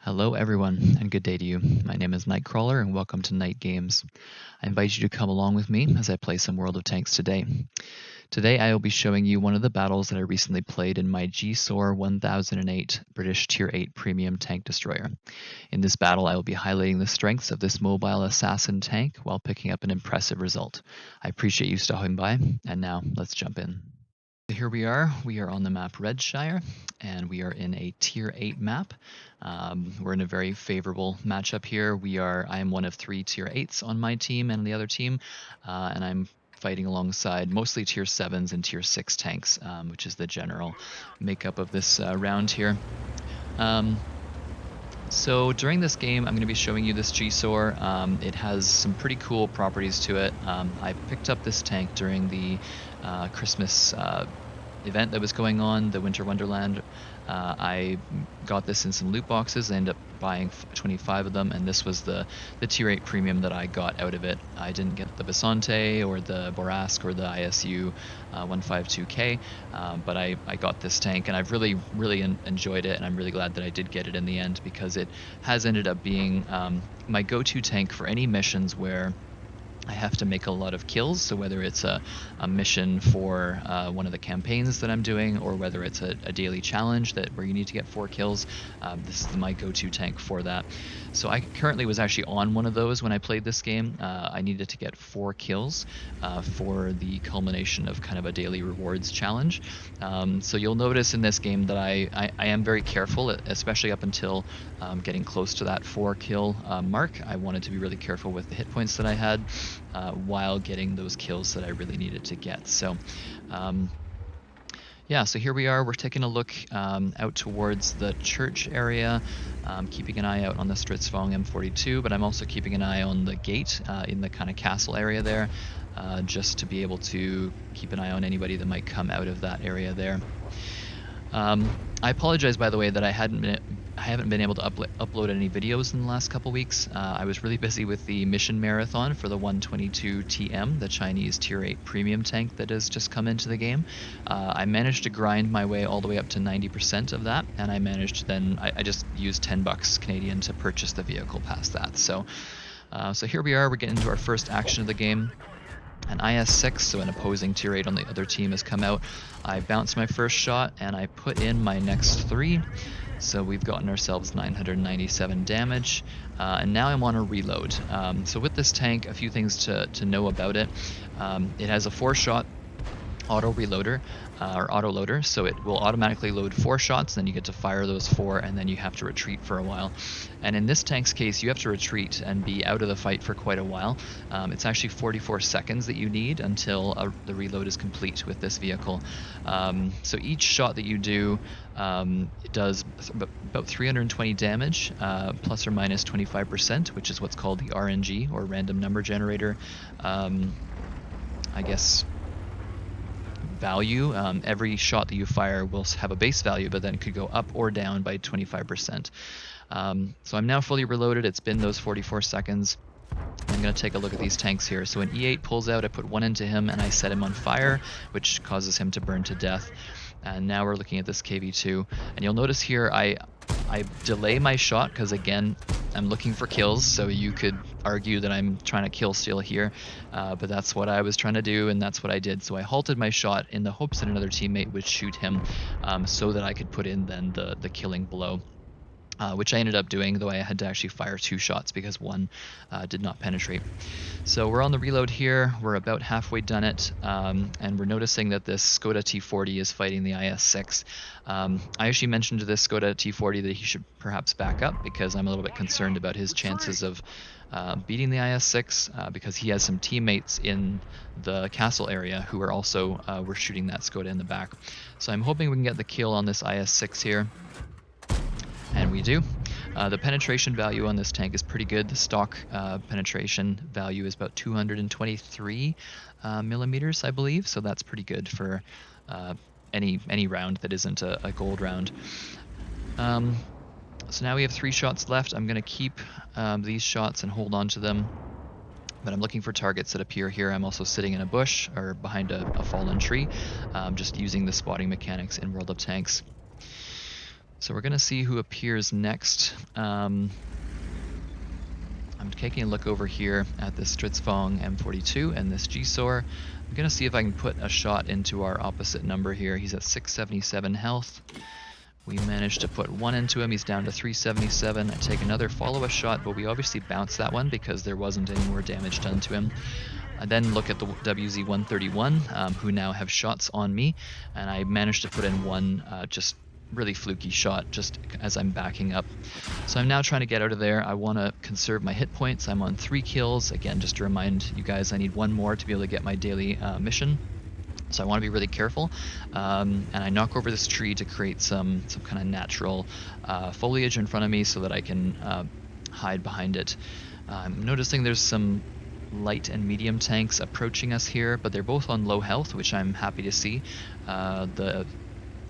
Hello everyone, and good day to you. My name is Nightcrawler, and welcome to Night Games. I invite you to come along with me as I play some World of Tanks today. Today I will be showing you one of the battles that I recently played in my GSOR 1008 British Tier 8 Premium Tank Destroyer. In this battle I will be highlighting the strengths of this mobile assassin tank while picking up an impressive result. I appreciate you stopping by, and now let's jump in. Here we are on the map Redshire, and we are in a Tier 8 map. We're in a very favorable matchup here. I am one of 3 Tier 8s on my team and the other team, and I'm fighting alongside mostly Tier 7s and Tier 6 tanks, which is the general makeup of this round here. So during this game, I'm going to be showing you this GSOR. It has some pretty cool properties to it. I picked up this tank during the Christmas event that was going on, the Winter Wonderland. I got this in some loot boxes. I ended up buying 25 of them, and this was the Tier 8 premium that I got out of it. I didn't get the Basante or the Borask or the ISU 152K, but I got this tank, and I've really enjoyed it, and I'm really glad that I did get it in the end, because it has ended up being my go-to tank for any missions where I have to make a lot of kills. So whether it's a mission for one of the campaigns that I'm doing, or whether it's a daily challenge where you need to get 4 kills, this is my go-to tank for that. So I currently was actually on one of those when I played this game. I needed to get 4 kills for the culmination of kind of a daily rewards challenge. So you'll notice in this game that I am very careful, especially up until getting close to that 4 kill mark. I wanted to be really careful with the hit points that I had while getting those kills that I really needed to get. So yeah, so here we are. We're taking a look out towards the church area, keeping an eye out on the Stritzvong M42, but I'm also keeping an eye on the gate in the kind of castle area there, just to be able to keep an eye on anybody that might come out of that area there. I apologize, by the way, that I haven't been able to upload any videos in the last couple weeks. I was really busy with the mission marathon for the 122 TM, the Chinese Tier 8 premium tank that has just come into the game. I managed to grind my way all the way up to 90% of that, and I managed to then, I just used 10 bucks Canadian to purchase the vehicle past that. So here we are. We're getting into our first action of the game. An IS-6, so an opposing Tier 8 on the other team, has come out. I bounced my first shot, and I put in my next 3. So we've gotten ourselves 997 damage, and now I'm on a reload. So with this tank, a few things to know about it. It has a 4-shot auto reloader or auto loader, so it will automatically load 4 shots, then you get to fire those 4, and then you have to retreat for a while. And in this tank's case, you have to retreat and be out of the fight for quite a while. It's actually 44 seconds that you need until the reload is complete with this vehicle. So each shot that you do, it does about 320 damage, plus or minus 25%, which is what's called the RNG, or random number generator, I guess, value. Every shot that you fire will have a base value, but then it could go up or down by 25%. So I'm now fully reloaded. It's been those 44 seconds. I'm going to take a look at these tanks here. So when E8 pulls out, I put 1 into him and I set him on fire, which causes him to burn to death. And now we're looking at this KV2, and you'll notice here I delay my shot because, again, I'm looking for kills, so you could argue that I'm trying to kill steal here, but that's what I was trying to do, and that's what I did. So I halted my shot in the hopes that another teammate would shoot him, so that I could put in then the killing blow. Which I ended up doing, though I had to actually fire 2 shots because 1 did not penetrate. So we're on the reload here. We're about halfway done it, and we're noticing that this Skoda T40 is fighting the IS-6. I actually mentioned to this Skoda T40 that he should perhaps back up, because I'm a little bit concerned about his chances of beating the IS-6, because he has some teammates in the castle area who are also were shooting that Skoda in the back. So I'm hoping we can get the kill on this IS-6 here. And we do. The penetration value on this tank is pretty good. The stock penetration value is about 223 millimeters, I believe. So that's pretty good for any round that isn't a gold round. So now we have 3 shots left. I'm going to keep these shots and hold on to them. But I'm looking for targets that appear here. I'm also sitting in a bush or behind a fallen tree, just using the spotting mechanics in World of Tanks. So we're going to see who appears next. I'm taking a look over here at this Stritzfong M42 and this GSOR. I'm going to see if I can put a shot into our opposite number here. He's at 677 health. We managed to put one into him. He's down to 377. I take another follow-up shot, but we obviously bounced that one because there wasn't any more damage done to him. I then look at the WZ-131, who now have shots on me, and I managed to put in one just really fluky shot just as I'm backing up. So I'm now trying to get out of there. I want to conserve my hit points. I'm on 3 kills. Again, just to remind you guys, I need one more to be able to get my daily mission. So I want to be really careful, and I knock over this tree to create some kind of natural foliage in front of me so that I can hide behind it. I'm noticing there's some light and medium tanks approaching us here, but they're both on low health, which I'm happy to see. The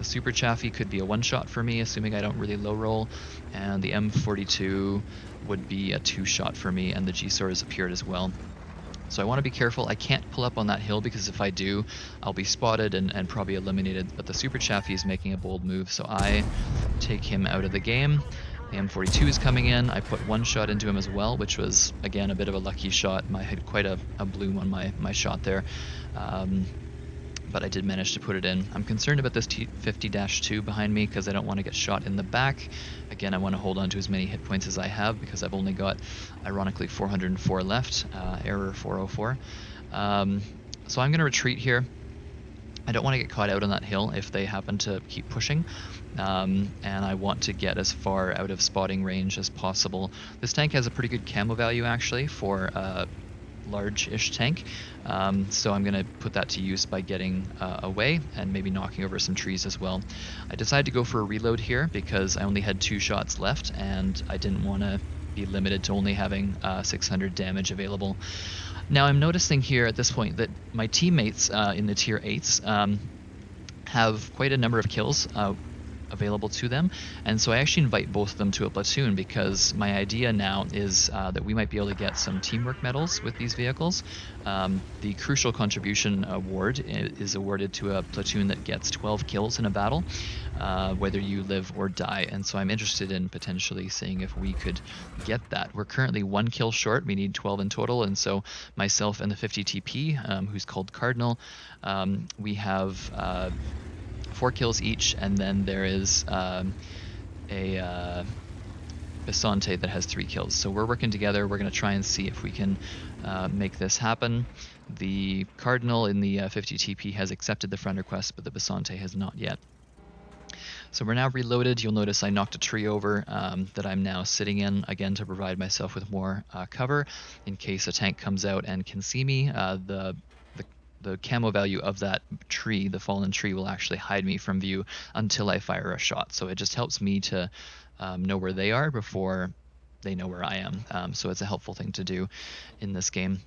Super Chaffee could be a one-shot for me, assuming I don't really low roll, and the M42 would be a 2-shot for me, and the GSOR has appeared as well. So I want to be careful. I can't pull up on that hill because if I do, I'll be spotted and probably eliminated. But the Super Chaffee is making a bold move, so I take him out of the game. The M42 is coming in. I put one shot into him as well, which was, again, a bit of a lucky shot. I had quite a bloom on my shot there. But I did manage to put it in. I'm concerned about this T50-2 behind me because I don't want to get shot in the back. Again, I want to hold on to as many hit points as I have because I've only got, ironically, 404 left. Error 404. So I'm going to retreat here. I don't want to get caught out on that hill if they happen to keep pushing. And I want to get as far out of spotting range as possible. This tank has a pretty good camo value, actually, for large-ish tank, so I'm going to put that to use by getting away and maybe knocking over some trees as well. I decided to go for a reload here because I only had 2 shots left and I didn't want to be limited to only having 600 damage available. Now I'm noticing here at this point that my teammates in the tier 8s have quite a number of kills available to them, and so I actually invite both of them to a platoon because my idea now is that we might be able to get some teamwork medals with these vehicles. The Crucial Contribution Award is awarded to a platoon that gets 12 kills in a battle, whether you live or die, and so I'm interested in potentially seeing if we could get that. We're currently 1 kill short. We need 12 in total, and so myself and the 50 TP, who's called Cardinal, we have 4 kills each, and then there is a Bisonte that has 3 kills. So we're working together. We're going to try and see if we can make this happen. The Cardinal in the 50 TP has accepted the friend request, but the Bisonte has not yet. So we're now reloaded. You'll notice I knocked a tree over that I'm now sitting in, again, to provide myself with more cover in case a tank comes out and can see me. The camo value of that tree, the fallen tree, will actually hide me from view until I fire a shot. So it just helps me to know where they are before they know where I am. So it's a helpful thing to do in this game.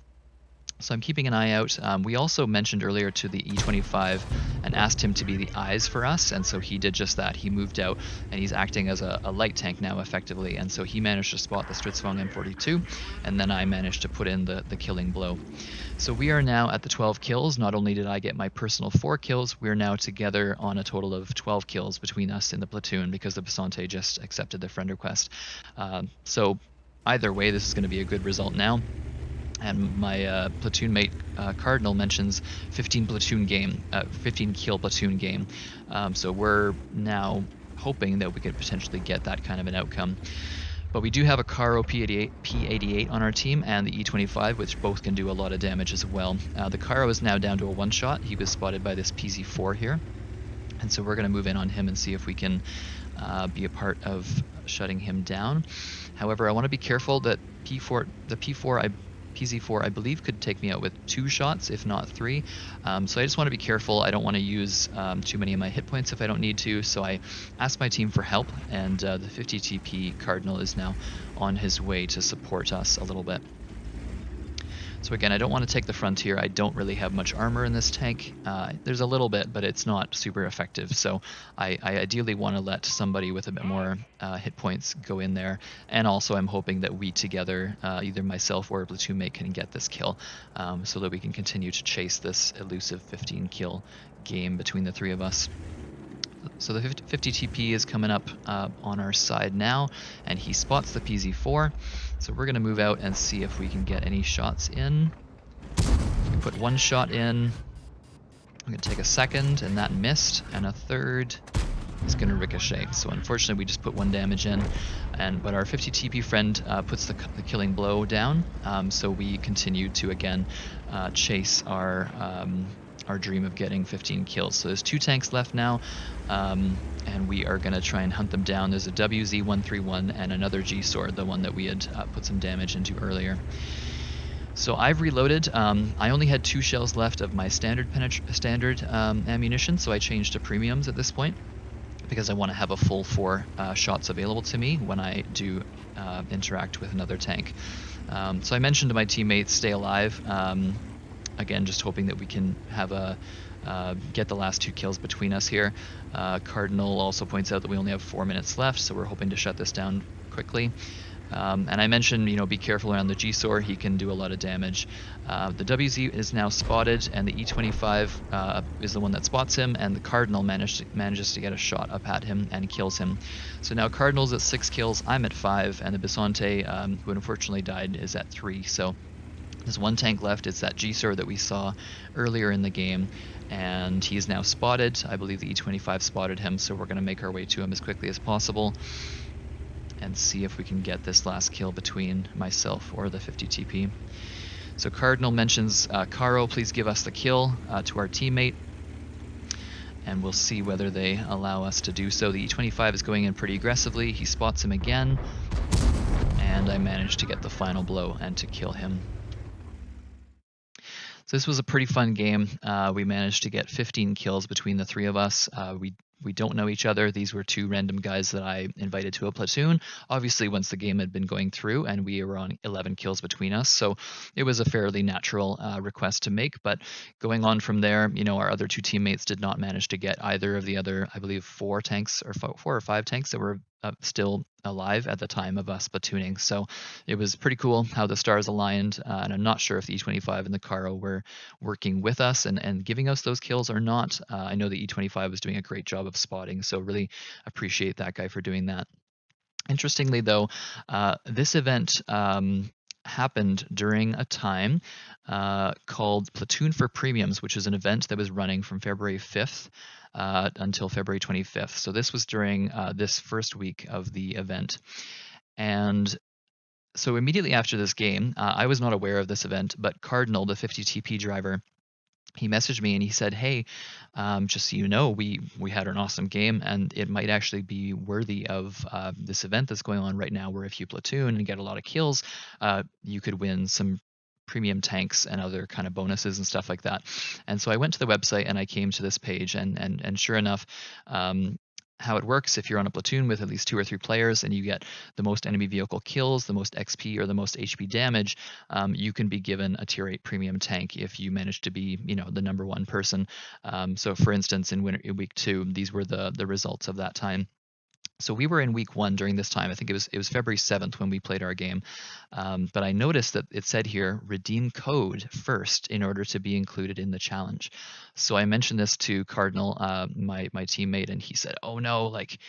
So I'm keeping an eye out. We also mentioned earlier to the E25 and asked him to be the eyes for us, and so he did just that. He moved out, and he's acting as a light tank now, effectively, and so he managed to spot the Stritzfong M42, and then I managed to put in the killing blow. So we are now at the 12 kills. Not only did I get my personal 4 kills, we're now together on a total of 12 kills between us in the platoon because the Bisonte just accepted the friend request. So either way, this is going to be a good result now. And my platoon mate Cardinal mentions 15 kill platoon game. So we're now hoping that we could potentially get that kind of an outcome. But we do have a Caro P88 on our team and the E25, which both can do a lot of damage as well. The Caro is now down to a 1-shot. He was spotted by this PZ4 here. And so we're going to move in on him and see if we can be a part of shutting him down. However, I want to be careful that the PZ4, I believe, could take me out with 2 shots, if not 3. So I just want to be careful. I don't want to use too many of my hit points if I don't need to. So I asked my team for help, and the 50 TP Cardinal is now on his way to support us a little bit. So again, I don't want to take the frontier. I don't really have much armor in this tank. There's a little bit, but it's not super effective. So I ideally want to let somebody with a bit more hit points go in there. And also I'm hoping that we together, either myself or a platoon mate, can get this kill so that we can continue to chase this elusive 15 kill game between the 3 of us. So the 50 TP is coming up on our side now, and he spots the PZ4. So we're going to move out and see if we can get any shots in. We put one shot in. I'm going to take a second, and that missed, and a third is going to ricochet. So unfortunately, we just put one damage in, but our 50 TP friend puts the killing blow down. So we continue to again chase our dream of getting 15 kills. So there's 2 tanks left now, and we are going to try and hunt them down. There's a WZ131 and another GSOR, the one that we had put some damage into earlier. So I've reloaded. I only had 2 shells left of my standard ammunition, so I changed to premiums at this point, because I want to have a full 4 shots available to me when I do interact with another tank. So I mentioned to my teammates, stay alive. Again, just hoping that we can have get the last 2 kills between us here. Cardinal also points out that we only have 4 minutes left, so we're hoping to shut this down quickly. And I mentioned, be careful around the GSOR. He can do a lot of damage. The WZ is now spotted, and the E25 is the one that spots him, and the Cardinal manages to get a shot up at him and kills him. So now Cardinal's at 6 kills, I'm at 5, and the Bisonte, who unfortunately died, is at 3. So there's 1 tank left. It's that GSOR that we saw earlier in the game, and he is now spotted. I believe the E25 spotted him, so we're going to make our way to him as quickly as possible and see if we can get this last kill between myself or the 50 TP. So Cardinal mentions, Caro, please give us the kill to our teammate, and we'll see whether they allow us to do so. The E25 is going in pretty aggressively. He spots him again, and I managed to get the final blow and to kill him. So this was a pretty fun game. We managed to get 15 kills between the 3 of us. We don't know each other. These were 2 random guys that I invited to a platoon, obviously once the game had been going through, and we were on 11 kills between us. So it was a fairly natural request to make, but going on from there, our other 2 teammates did not manage to get either of the other, I believe, 4 tanks or 4 or 5 tanks that were still alive at the time of us platooning. So it was pretty cool how the stars aligned, and I'm not sure if the E25 and the Caro were working with us and giving us those kills or not. I know the E25 was doing a great job of spotting, so really appreciate that guy for doing that. Interestingly, though, this event happened during a time called Platoon for Premiums, which is an event that was running from February 5th until February 25th. So this was during this first week of the event. And so immediately after this game, I was not aware of this event, but Cardinal, the 50 TP driver, he messaged me and he said, hey, just so you know, we had an awesome game, and it might actually be worthy of this event that's going on right now, where if you platoon and get a lot of kills, you could win some premium tanks and other kind of bonuses and stuff like that. And so I went to the website and I came to this page, and sure enough, how it works, if you're on a platoon with at least 2 or 3 players and you get the most enemy vehicle kills, the most XP, or the most HP damage, you can be given a tier 8 premium tank if you manage to be, the number 1 person. So for instance, in week 2, these were the results of that time. So we were in week 1 during this time. I think it was February 7th when we played our game. But I noticed that it said here, redeem code first in order to be included in the challenge. So I mentioned this to Cardinal, my teammate, and he said, oh no, like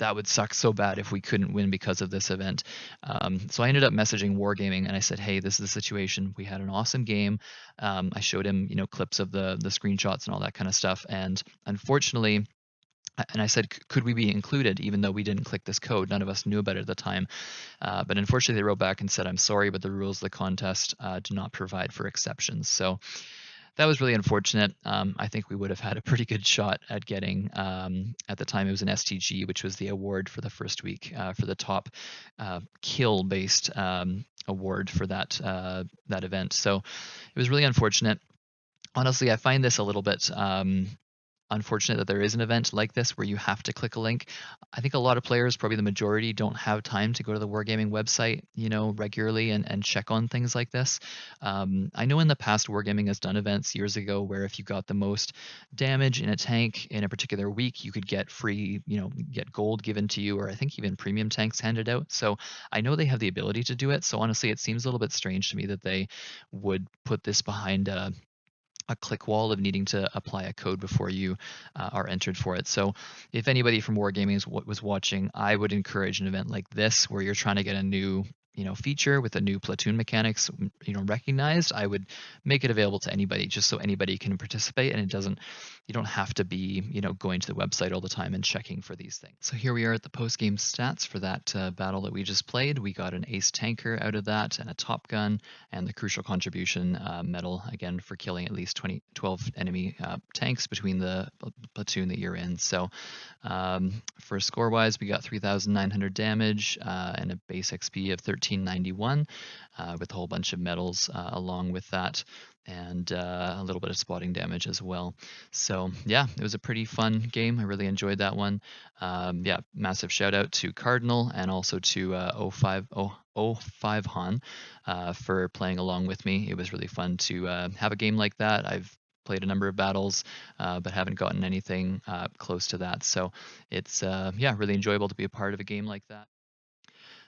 that would suck so bad if we couldn't win because of this event. So I ended up messaging Wargaming and I said, hey, this is the situation. We had an awesome game. I showed him, clips of the screenshots and all that kind of stuff. And unfortunately, and I said, could we be included, even though we didn't click this code? None of us knew about it at the time. But unfortunately, they wrote back and said, I'm sorry, but the rules of the contest do not provide for exceptions. So that was really unfortunate. I think we would have had a pretty good shot at getting, at the time it was an STG, which was the award for the first week for the top kill-based award for that event. So it was really unfortunate. Honestly, I find this a little bit unfortunate that there is an event like this where you have to click a link. I think a lot of players, probably the majority, don't have time to go to the Wargaming website, regularly and check on things like this. I know in the past Wargaming has done events years ago where if you got the most damage in a tank in a particular week, you could get free, get gold given to you, or I think even premium tanks handed out. So I know they have the ability to do it. So honestly, it seems a little bit strange to me that they would put this behind a click wall of needing to apply a code before you are entered for it. So if anybody from Wargaming was watching, I would encourage an event like this where you're trying to get a new feature with a new platoon mechanics recognized. I would make it available to anybody, just so anybody can participate, and you don't have to be going to the website all the time and checking for these things. So here we are at the post game stats for that battle that we just played. We got an ace tanker out of that and a top gun, and the crucial contribution medal again for killing at least 12 enemy tanks between the platoon that you're in. So for score wise, we got 3,900 damage and a base XP of 1391 with a whole bunch of medals along with that, and a little bit of spotting damage as well. So yeah, it was a pretty fun game. I really enjoyed that one. Yeah, massive shout out to Cardinal and also to 05 Han for playing along with me. It was really fun to have a game like that. I've played a number of battles, but haven't gotten anything close to that. So it's yeah, really enjoyable to be a part of a game like that.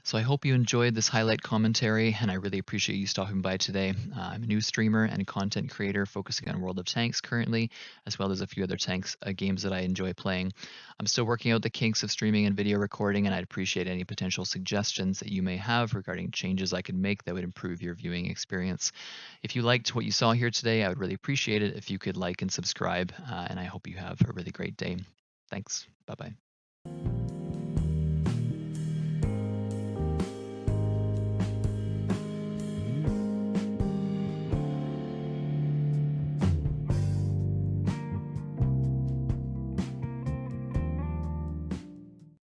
So I hope you enjoyed this highlight commentary, and I really appreciate you stopping by today. I'm a new streamer and content creator focusing on World of Tanks currently, as well as a few other tanks games that I enjoy playing. I'm still working out the kinks of streaming and video recording, and I'd appreciate any potential suggestions that you may have regarding changes I could make that would improve your viewing experience. If you liked what you saw here today, I would really appreciate it if you could like and subscribe, and I hope you have a really great day. Thanks. Bye-bye.